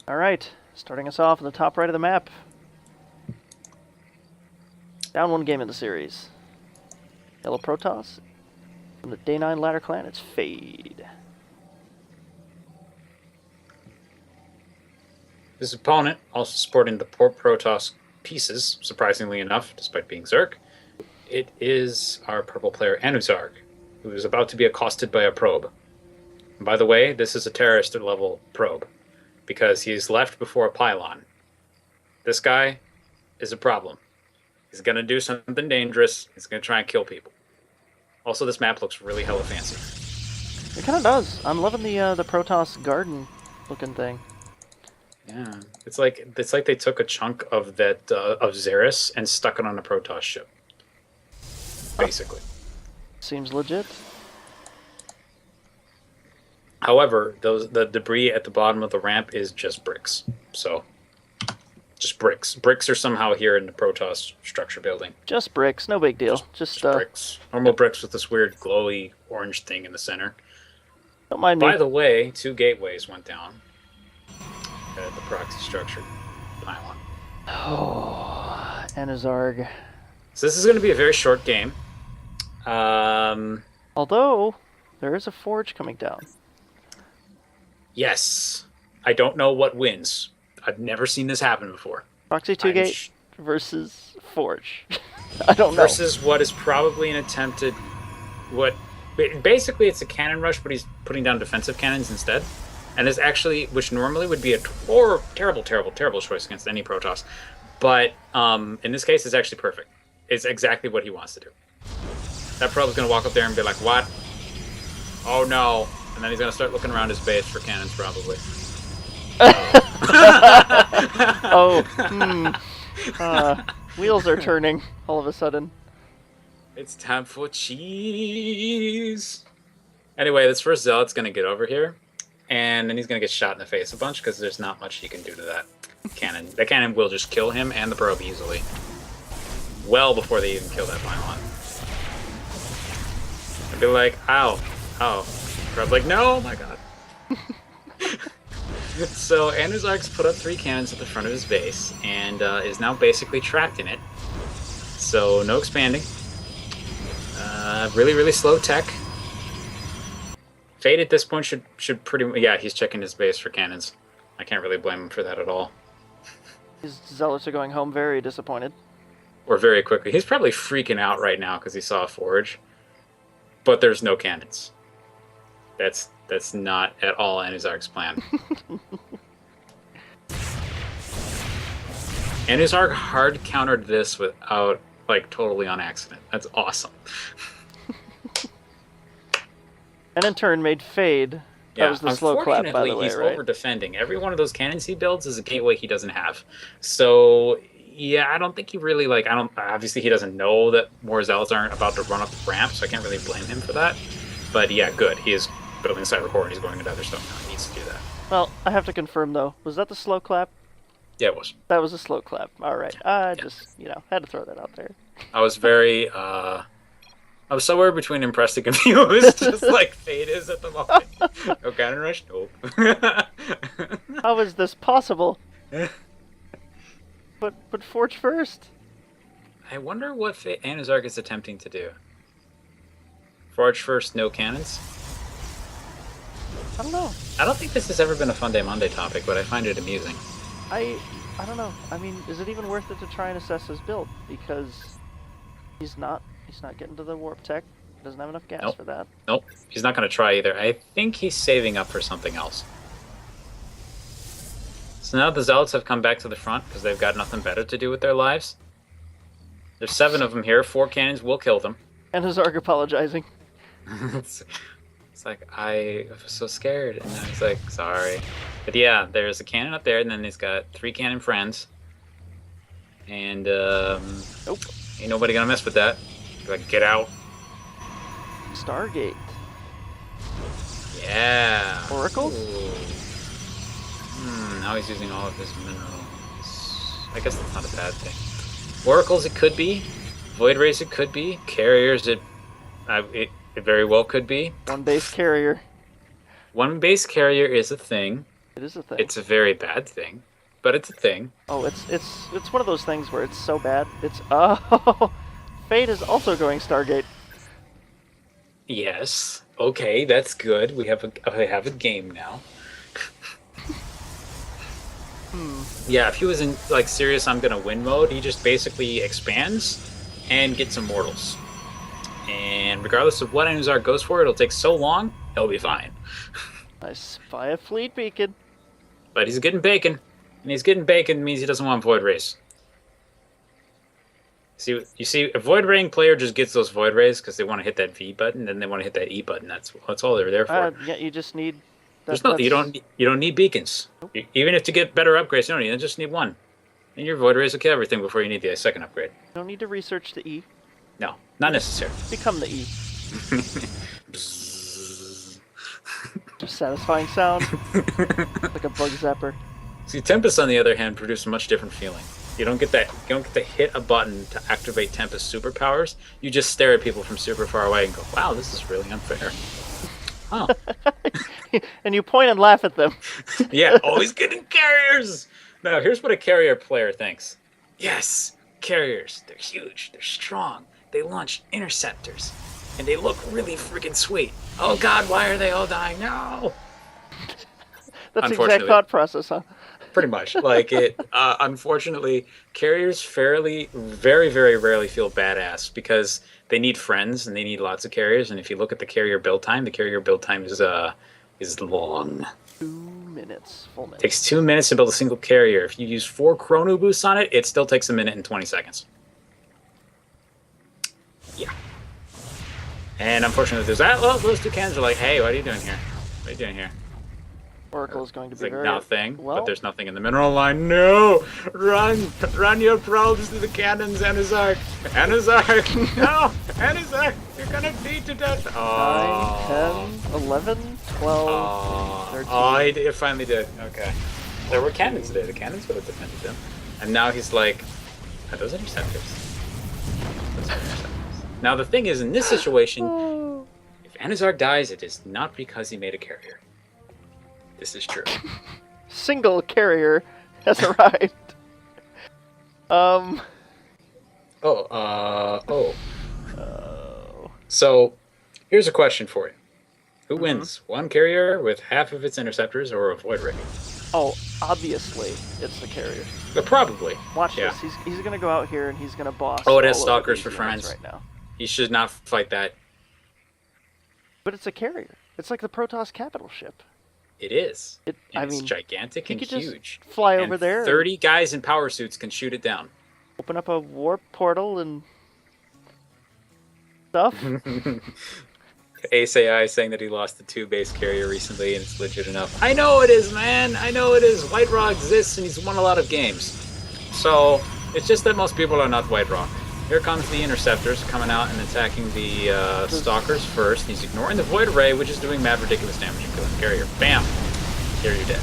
Alright, starting us off at the top right of the map. Down one game in the series. Yellow Protoss. From the Day 9 ladder clan, it's Fade. His opponent, also sporting the Protoss pieces, surprisingly enough, despite being Zerg, it is our purple player Anuzarg, who is about to be accosted by a probe. And by the way, this is a terrorist-level probe, because he's left before a pylon. This guy is a problem. He's going to do something dangerous. He's going to try and kill people. Also, this map looks really hella fancy. It kind of does. I'm loving the Protoss garden looking thing. Yeah, it's like they took a chunk of that of Xeris and stuck it on a Protoss ship. Basically. Seems legit. However, the debris at the bottom of the ramp is just bricks. So, just bricks. Bricks are somehow here in the Protoss structure building. Just bricks, no big deal. Just bricks. Normal bricks with this weird glowy orange thing in the center. Don't mind me. By the way, 2 gateways went down at the proxy structure pylon. Oh, Anuzarg. So this is going to be a very short game. Although, there is a forge coming down. Yes. I don't know what wins. I've never seen this happen before. Proxy 2 gate versus forge. I don't know. Versus what is probably an attempted... Basically, it's a cannon rush, but he's putting down defensive cannons instead. And is actually, which normally would be a terrible choice against any Protoss. But in this case, it's actually perfect. It's exactly what he wants to do. That probe is going to walk up there and be like, what? Oh no. And then he's going to start looking around his base for cannons, probably. Wheels are turning all of a sudden. It's time for cheese. Anyway, this first zealot's going to get over here. And then he's going to get shot in the face a bunch because there's not much you can do to that cannon. That cannon will just kill him and the probe easily. Well before they even kill that pylon. I'd be like, ow, ow. Probe like, no, oh my god. So Anuzarg's put up 3 cannons at the front of his base and is now basically trapped in it. So no expanding. Really slow tech. Fade at this point should pretty... Yeah, he's checking his base for cannons. I can't really blame him for that at all. His zealots are going home very disappointed. Or very quickly. He's probably freaking out right now because he saw a forge. But there's no cannons. That's not at all Anuzarg's plan. Anuzarg hard countered this without, like, totally on accident. That's awesome. And in turn made Fade. That was the slow clap, by the way, he's right? over-defending. Every one of those cannons he builds is a gateway he doesn't have. So, yeah, I don't think he really, like, obviously he doesn't know that more zealots aren't about to run up the ramp, so I can't really blame him for that. But, yeah, good. He is building Cyber Core and he's going into other stuff now. He needs to do that. Well, I have to confirm, though. Was that the slow clap? Yeah, it was. That was a slow clap. All right. I just, had to throw that out there. I was very, I was somewhere between impressed and confused, just like Fade is at the moment. No cannon rush? Nope. How is this possible? But Forge first. I wonder what Anuzarg is attempting to do. Forge first, no cannons? I don't know. I don't think this has ever been a Fun Day Monday topic, but I find it amusing. I don't know. I mean, is it even worth it to try and assess his build? Because he's not getting to the warp tech. He doesn't have enough gas for that. Nope. He's not going to try either. I think he's saving up for something else. So now the Zealots have come back to the front because they've got nothing better to do with their lives. There's 7 of them here. 4 cannons will kill them. And Anuzarg apologizing. It's like, I was so scared. And then he's like, sorry. But yeah, there's a cannon up there, and then he's got 3 cannon friends. And, nope. Ain't nobody gonna mess with that. Like, get out. Stargate. Yeah. Oracles? Now he's using all of his minerals. I guess that's not a bad thing. Oracles it could be. Void Rays it could be. Carriers it very well could be. 1 base carrier. 1 base carrier is a thing. It is a thing. It's a very bad thing, but it's a thing. Oh, it's one of those things where it's so bad. It's oh, Fate is also going Stargate. Yes. Okay, that's good. I have a game now. Yeah, if he was in like serious I'm gonna win mode, he just basically expands and gets immortals. And regardless of what Anuzarg goes for, it'll take so long, he'll be fine. I spy a fleet beacon. But he's getting bacon. And he's getting bacon means he doesn't want Void Rays. See, you see, a Void Raying player just gets those Void Rays because they want to hit that V button and they want to hit that E button. That's all they're there for. Yeah, you just need. There's no, you don't need beacons. Nope. Even if to get better upgrades, you don't need. You just need one, and your Void Rays will kill everything before you need the second upgrade. You don't need to research the E. No, not necessary. Become the E. Just satisfying sound, like a bug zapper. See, Tempest on the other hand produces a much different feeling. You don't get that. You don't get to hit a button to activate Tempest superpowers. You just stare at people from super far away and go, "Wow, this is really unfair." Oh. And you point and laugh at them. Yeah, always getting carriers. Now, here's what a carrier player thinks. Yes, carriers. They're huge. They're strong. They launch interceptors, and they look really freaking sweet. Oh God, why are they all dying? No. That's the exact thought process, huh? Pretty much. Like it. Unfortunately, carriers very, very rarely feel badass because they need friends and they need lots of carriers. And if you look at the carrier build time is long. 2 minutes, full minute. Takes 2 minutes to build a single carrier. If you use 4 chrono boosts on it, it still takes 1 minute and 20 seconds. Yeah. And unfortunately, there's that. Well, those two cannons are like, "Hey, what are you doing here? What are you doing here?" Oracle is going to It's be like very nothing, well. but there's nothing in the mineral line. No! Run your probes to the cannons, Anuzarg! Anuzarg! No! Anuzarg! You're gonna beat to death! Oh. 9, 10, 11, 12, 13. Oh, it finally did. Okay. There were cannons there. The cannons would have defended them. And now he's like, are those interceptors? Those are interceptors. Now the thing is, in this situation, if Anuzarg dies, it is not because he made a carrier. This is true. Single carrier has arrived. So, here's a question for you. Who wins? One carrier with half of its interceptors or a Void Ray? Oh, obviously, it's the carrier. But probably. Watch this. He's gonna go out here and he's gonna boss. Oh, it has all over stalkers these for units friends. right now. He should not fight that. But it's a carrier. It's like the Protoss capital ship. It is. I And it's mean, gigantic he and could just huge. fly And over there. 30 guys in power suits can shoot it down. Open up a warp portal and stuff. Ace AI saying that he lost the 2 base carrier recently and it's legit enough. I know it is, man. I know it is. White Raw exists and he's won a lot of games. So it's just that most people are not White Raw. Here comes the interceptors coming out and attacking the stalkers first. He's ignoring the Void Ray, which is doing mad ridiculous damage and killing the carrier. Bam! Carrier dead.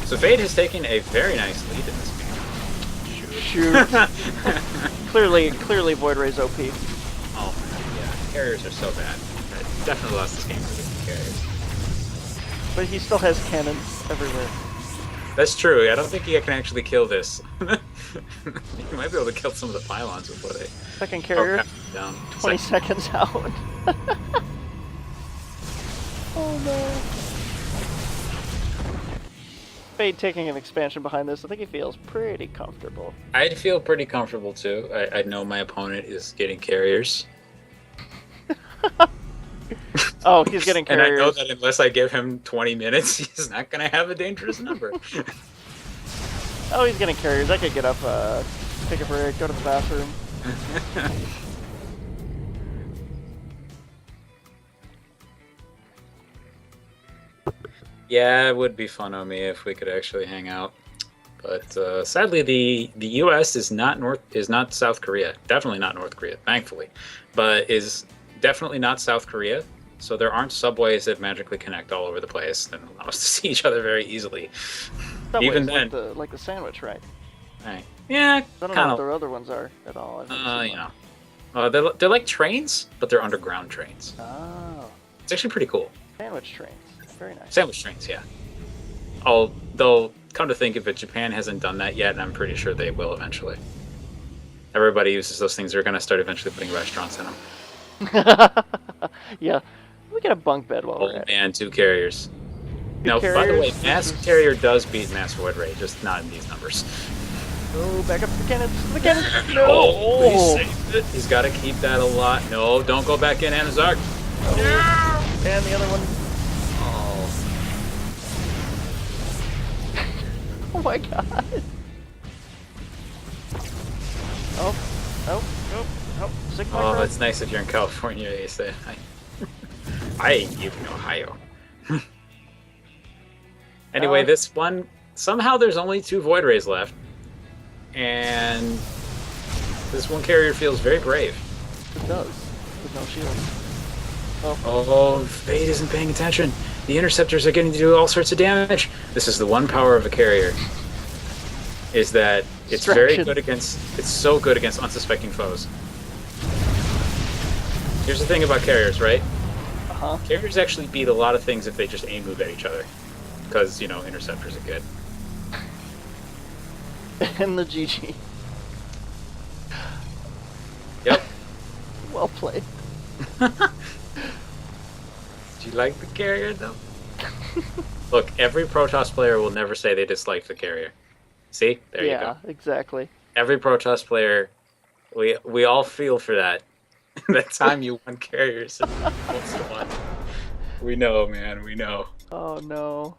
So Fade has taken a very nice lead in this game. Shoot. clearly Void Ray's OP. Oh man, yeah. Carriers are so bad. I definitely lost this game because of carriers. But he still has cannons everywhere. That's true. I don't think he can actually kill this. He might be able to kill some of the pylons before they... Second carrier, down. 20 seconds out. Oh no. Fade taking an expansion behind this, I think he feels pretty comfortable. I'd feel pretty comfortable too. I know my opponent is getting carriers. Oh, he's getting carriers. And I know that unless I give him 20 minutes, he's not going to have a dangerous number. Oh, he's getting carriers. I could get up, take a break, go to the bathroom. Yeah, it would be fun on me if we could actually hang out. But sadly, the U.S. is not South Korea. Definitely not North Korea, thankfully. But is definitely not South Korea. So there aren't subways that magically connect all over the place and allow us to see each other very easily. Subways, Even then, like the sandwich, right? right. Yeah, I don't know what their other ones are at all. I've never seen one. They're like trains, but they're underground trains. Oh. It's actually pretty cool. Sandwich trains. Very nice. Sandwich trains, yeah. Although, come to think of it, Japan hasn't done that yet, and I'm pretty sure they will eventually. Everybody uses those things. They're going to start eventually putting restaurants in them. Yeah. We get a bunk bed while we're Oh at it. man, 2 carriers. Two Now, by the way, carriers Mass versus- Carrier does beat Mass Wood Ray, just not in these numbers. Oh, back up to the cannons. The cannons. No. Oh, he saved it. He's got to keep that a lot. No, don't go back in, Anuzarg. Oh. And the other one. Oh my god. Oh, oh, oh, oh. Sigma. Oh, it's nice if you're in California, you say. I ain't even Ohio. Anyway, this one, somehow there's only 2 Void Rays left. And this one carrier feels very brave. It does. With no shield. Oh, Fade isn't paying attention. The interceptors are getting to do all sorts of damage. This is the one power of a carrier. Is that it's very good against, it's so good against unsuspecting foes. Here's the thing about carriers, right? Uh-huh. Carriers actually beat a lot of things if they just aim move at each other. Because, you know, interceptors are good. And the GG. Yep. Well played. Do you like the carrier, though? Look, every Protoss player will never say they dislike the carrier. See? There you go. Yeah, exactly. Every Protoss player, we all feel for that. That time you won carriers and almost won. We know, man. We know. Oh no.